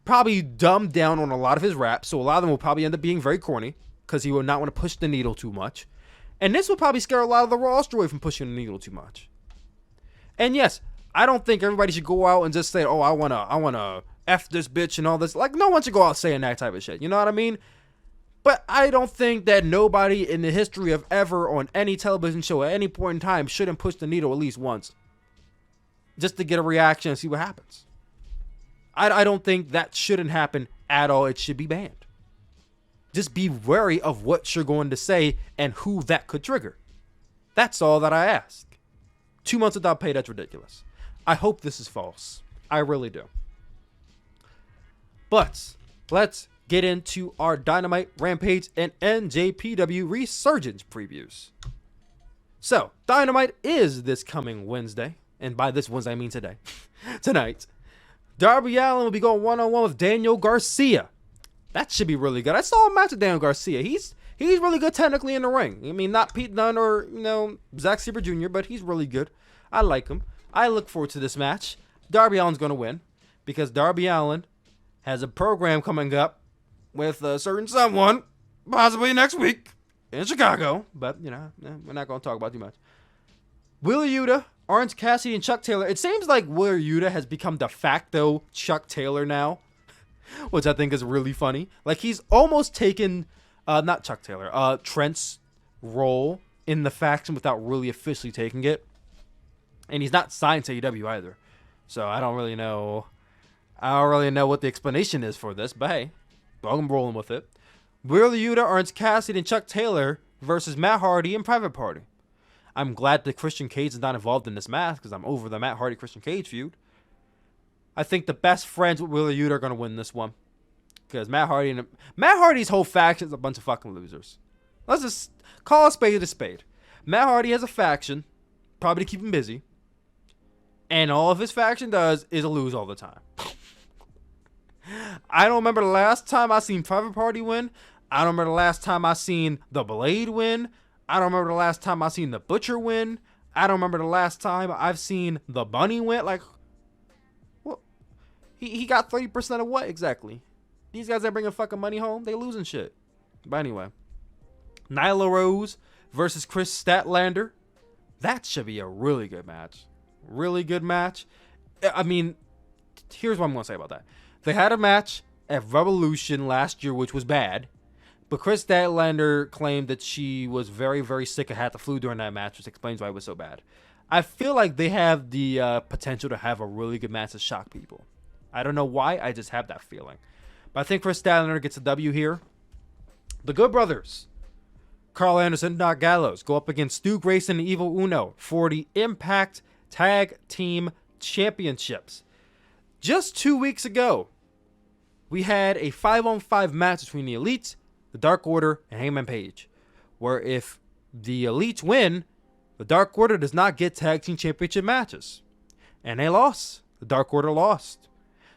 probably dumb down on a lot of his raps. So a lot of them will probably end up being very corny because he will not want to push the needle too much. And this will probably scare a lot of the roster away from pushing the needle too much. And yes, I don't think everybody should go out and just say, oh, I wanna F this bitch and all this. Like, no one should go out saying that type of shit. You know what I mean? But I don't think that nobody in the history of ever on any television show at any point in time shouldn't push the needle at least once. Just to get a reaction and see what happens. I don't think that shouldn't happen at all. It should be banned. Just be wary of what you're going to say and who that could trigger. That's all that I ask. 2 months without pay, that's ridiculous. I hope this is false. I really do. But let's get into our Dynamite, Rampage, and NJPW Resurgence previews. So, Dynamite is this coming Wednesday. And by this Wednesday, I mean today. Tonight. Darby Allin will be going one-on-one with Daniel Garcia. That should be really good. I saw a match with Daniel Garcia. He's really good technically in the ring. I mean, not Pete Dunne or, Zack Sabre Jr., but he's really good. I like him. I look forward to this match. Darby Allin's going to win because Darby Allin has a program coming up with a certain someone, possibly next week in Chicago. But, we're not going to talk about too much. Wheeler Yuta, Orange Cassidy, and Chuck Taylor. It seems like Wheeler Yuta has become de facto Chuck Taylor now, which I think is really funny. Like, he's almost taken, not Chuck Taylor, Trent's role in the faction without really officially taking it. And he's not signed to AEW either. So I don't really know what the explanation is for this, but hey, I'm rolling with it. Wheeler Yuta, Orange Cassidy, and Chuck Taylor versus Matt Hardy and Private Party. I'm glad that Christian Cage is not involved in this match because I'm over the Matt Hardy-Christian Cage feud. I think the best friends with Wheeler Yuta are going to win this one. Because Matt Hardy's whole faction is a bunch of fucking losers. Let's just call a spade a spade. Matt Hardy has a faction, probably to keep him busy. And all of his faction does is lose all the time. I don't remember the last time I seen Private Party win. I don't remember the last time I seen The Blade win. I don't remember the last time I seen The Butcher win. I don't remember the last time I've seen The Bunny win. Like, what? He got 30% of what exactly? These guys that bringing fucking money home, they losing shit. But anyway, Nyla Rose versus Chris Statlander. That should be a really good match. Really good match. I mean, here's what I'm going to say about that. They had a match at Revolution last year, which was bad. But Chris Statlander claimed that she was very, very sick and had the flu during that match, which explains why it was so bad. I feel like they have the potential to have a really good match to shock people. I don't know why. I just have that feeling. But I think Chris Statlander gets a W here. The Good Brothers, Carl Anderson, Doc Gallows, go up against Stu Grayson and Evil Uno for the Impact Tag Team Championships. Just 2 weeks ago, we had a 5-on-5 match between the Elite, the Dark Order, and Hangman Page, where if the Elite win, the Dark Order does not get Tag Team Championship matches. And they lost. The Dark Order lost.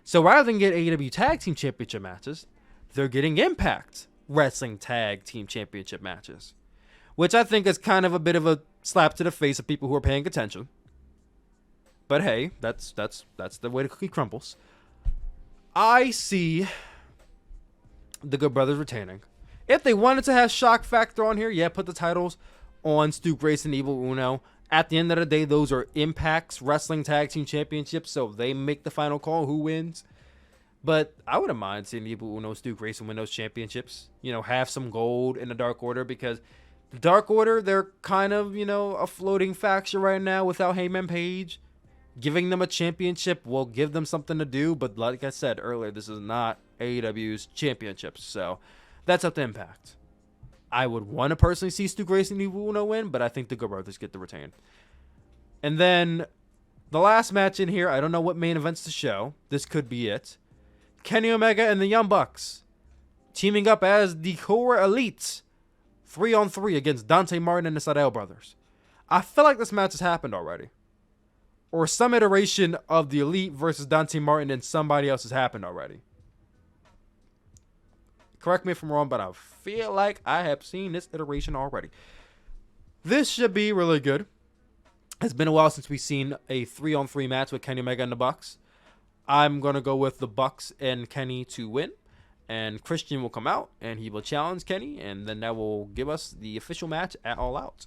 So rather than get AEW Tag Team Championship matches, they're getting Impact Wrestling Tag Team Championship matches, which I think is kind of a bit of a slap to the face of people who are paying attention. But hey, that's the way the cookie crumbles. I see the Good Brothers retaining. If they wanted to have Shock Factor on here, yeah, put the titles on Stu Grayson and Evil Uno. At the end of the day, those are Impact's Wrestling Tag Team Championships, so they make the final call who wins. But I wouldn't mind seeing Evil Uno, Stu Grayson win those championships. Have some gold in the Dark Order, because the Dark Order, they're kind of, a floating faction right now without Heyman Page. Giving them a championship will give them something to do, but like I said earlier, this is not AEW's championships, so that's up to Impact. I would want to personally see Stu Grayson and Evil Uno win, but I think the Good Brothers get the retain. And then the last match in here, I don't know what main events to show. This could be it. Kenny Omega and the Young Bucks teaming up as the Core Elite 3-on-3 against Dante Martin and the Sydal Brothers. I feel like this match has happened already. Or some iteration of the Elite versus Dante Martin and somebody else has happened already. Correct me if I'm wrong, but I feel like I have seen this iteration already. This should be really good. It's been a while since we've seen a 3-on-3 match with Kenny Omega and the Bucks. I'm going to go with the Bucks and Kenny to win. And Christian will come out and he will challenge Kenny. And then that will give us the official match at All Out.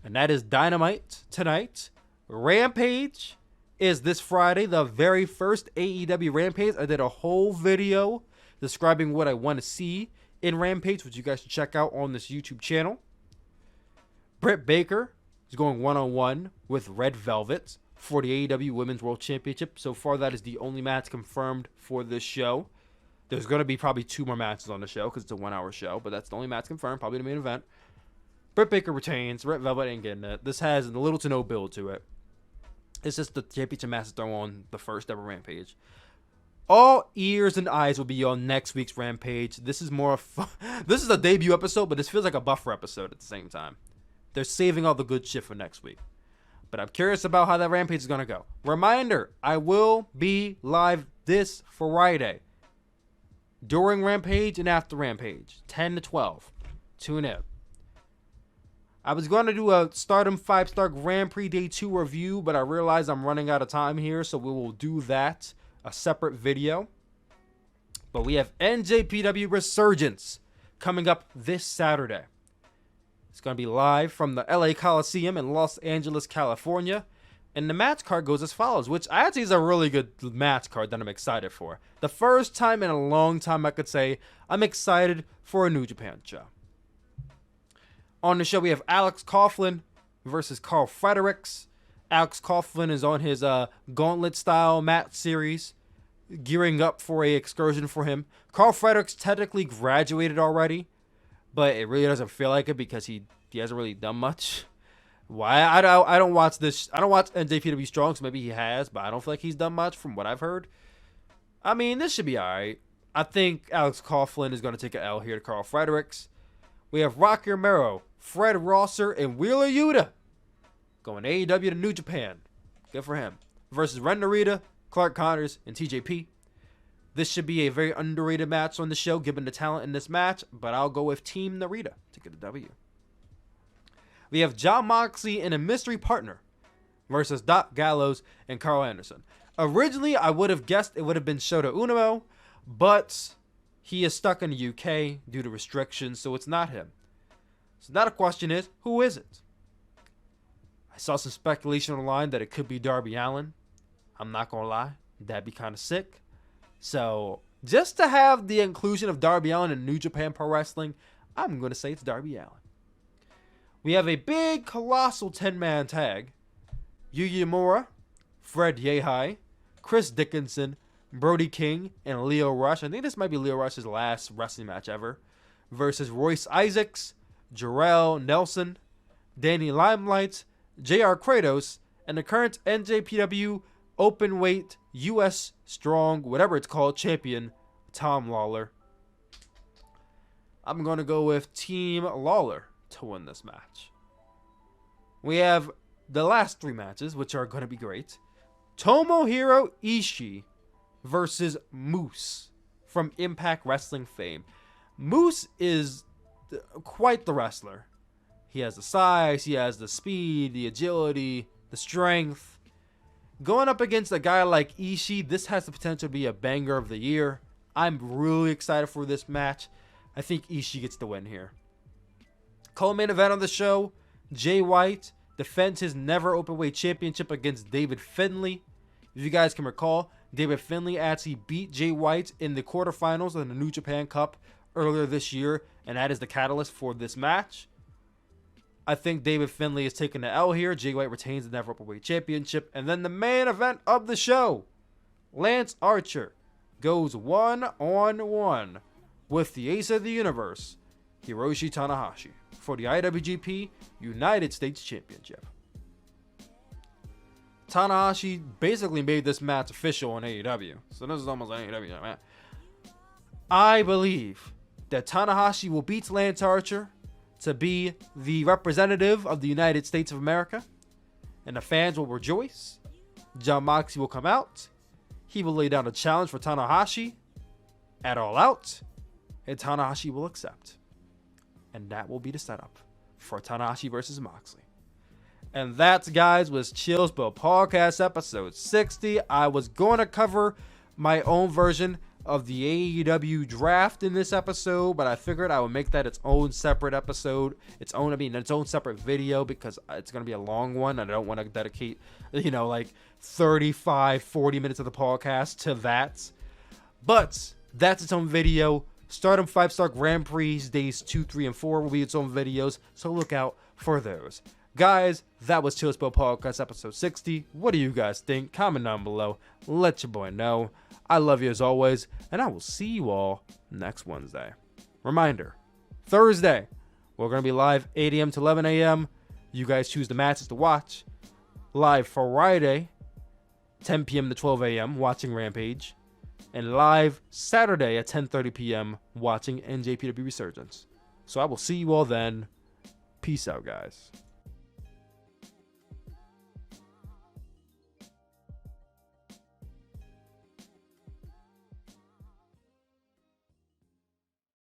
And that is Dynamite tonight. Rampage is this Friday, the very first AEW Rampage. I did a whole video describing what I want to see in Rampage, which you guys should check out on this YouTube channel. Britt Baker is going one-on-one with Red Velvet for the AEW Women's World Championship. So far, that is the only match confirmed for this show. There's going to be probably 2 more matches on the show because it's a 1-hour show, but that's the only match confirmed, probably the main event. Britt Baker retains. Red Velvet ain't getting it. This has little to no build to it. It's just the championship match to throw on the first ever Rampage. All ears and eyes will be on next week's Rampage. This is more this is a debut episode, but this feels like a buffer episode at the same time. They're saving all the good shit for next week. But I'm curious about how that Rampage is going to go. Reminder, I will be live this Friday. During Rampage and after Rampage. 10 to 12. Tune in. I was going to do a Stardom 5-Star Grand Prix Day 2 review, but I realized I'm running out of time here, so we will do that, a separate video. But we have NJPW Resurgence coming up this Saturday. It's going to be live from the LA Coliseum in Los Angeles, California. And the match card goes as follows, which I actually is a really good match card that I'm excited for. The first time in a long time I could say I'm excited for a New Japan show. On the show, we have Alex Coughlin versus Carl Fredericks. Alex Coughlin is on his gauntlet-style match series, gearing up for a excursion for him. Carl Fredericks technically graduated already, but it really doesn't feel like it because he hasn't really done much. Why? I don't watch this. I don't watch NJPW Strong, so maybe he has, but I don't feel like he's done much from what I've heard. I mean, this should be all right. I think Alex Coughlin is going to take an L here to Carl Fredericks. We have Rocky Romero, Fred Rosser, and Wheeler Yuta going AEW to New Japan. Good for him. Versus Ren Narita, Clark Connors, and TJP. This should be a very underrated match on the show, given the talent in this match, but I'll go with Team Narita to get the W. We have Jon Moxley and a mystery partner versus Doc Gallows and Carl Anderson. Originally, I would have guessed it would have been Shota Umino, but he is stuck in the UK due to restrictions, so it's not him. So now the question is, who is it? I saw some speculation online that it could be Darby Allin. I'm not going to lie. That'd be kind of sick. So just to have the inclusion of Darby Allin in New Japan Pro Wrestling, I'm going to say it's Darby Allin. We have a big, colossal 10-man tag. Yuya Uemura, Fred Yehai, Chris Dickinson, Brody King, and Leo Rush. I think this might be Leo Rush's last wrestling match ever. Versus Royce Isaacs, Jarrell Nelson, Danny Limelight, JR Kratos, and the current NJPW Openweight US Strong, whatever it's called, champion, Tom Lawler. I'm going to go with Team Lawler to win this match. We have the last 3 matches, which are going to be great. Tomohiro Ishii versus Moose from Impact Wrestling fame. Moose is quite the wrestler. He has the size, he has the speed, the agility, the strength. Going up against a guy like Ishii, this has the potential to be a banger of the year. I'm really excited for this match. I think Ishii gets the win here. Co-main event on the show, Jay White defends his never openweight championship against David Finlay. If you guys can recall, David Finlay actually beat Jay White in the quarterfinals of the New Japan Cup earlier this year, and that is the catalyst for this match. I think David Finlay is taking the L here. Jay White retains the never openweight championship. And then the main event of the show, Lance Archer goes 1-on-1 with the ace of the universe, Hiroshi Tanahashi, for the IWGP United States Championship. Tanahashi basically made this match official on AEW. So this is almost an AEW match. I believe that Tanahashi will beat Lance Archer to be the representative of the United States of America. And the fans will rejoice. Jon Moxley will come out. He will lay down a challenge for Tanahashi at All Out. and Tanahashi will accept. And that will be the setup for Tanahashi versus Moxley. And that, guys, was Chills Bill Podcast episode 60. I was going to cover my own version of the AEW draft in this episode, but I figured I would make that its own separate episode, its own separate video, because it's going to be a long one. I don't want to dedicate, like 35, 40 minutes of the podcast to that. But that's its own video. Stardom 5-Star Grand Prix days 2, 3, and 4 will be its own videos, so look out for those. Guys, that was Chill Spill Podcast episode 60. What do you guys think? Comment down below. Let your boy know. I love you as always, and I will see you all next Wednesday. Reminder, Thursday, we're going to be live 8 a.m. to 11 a.m. You guys choose the matches to watch. Live Friday, 10 p.m. to 12 a.m. watching Rampage. And live Saturday at 10:30 p.m. watching NJPW Resurgence. So I will see you all then. Peace out, guys.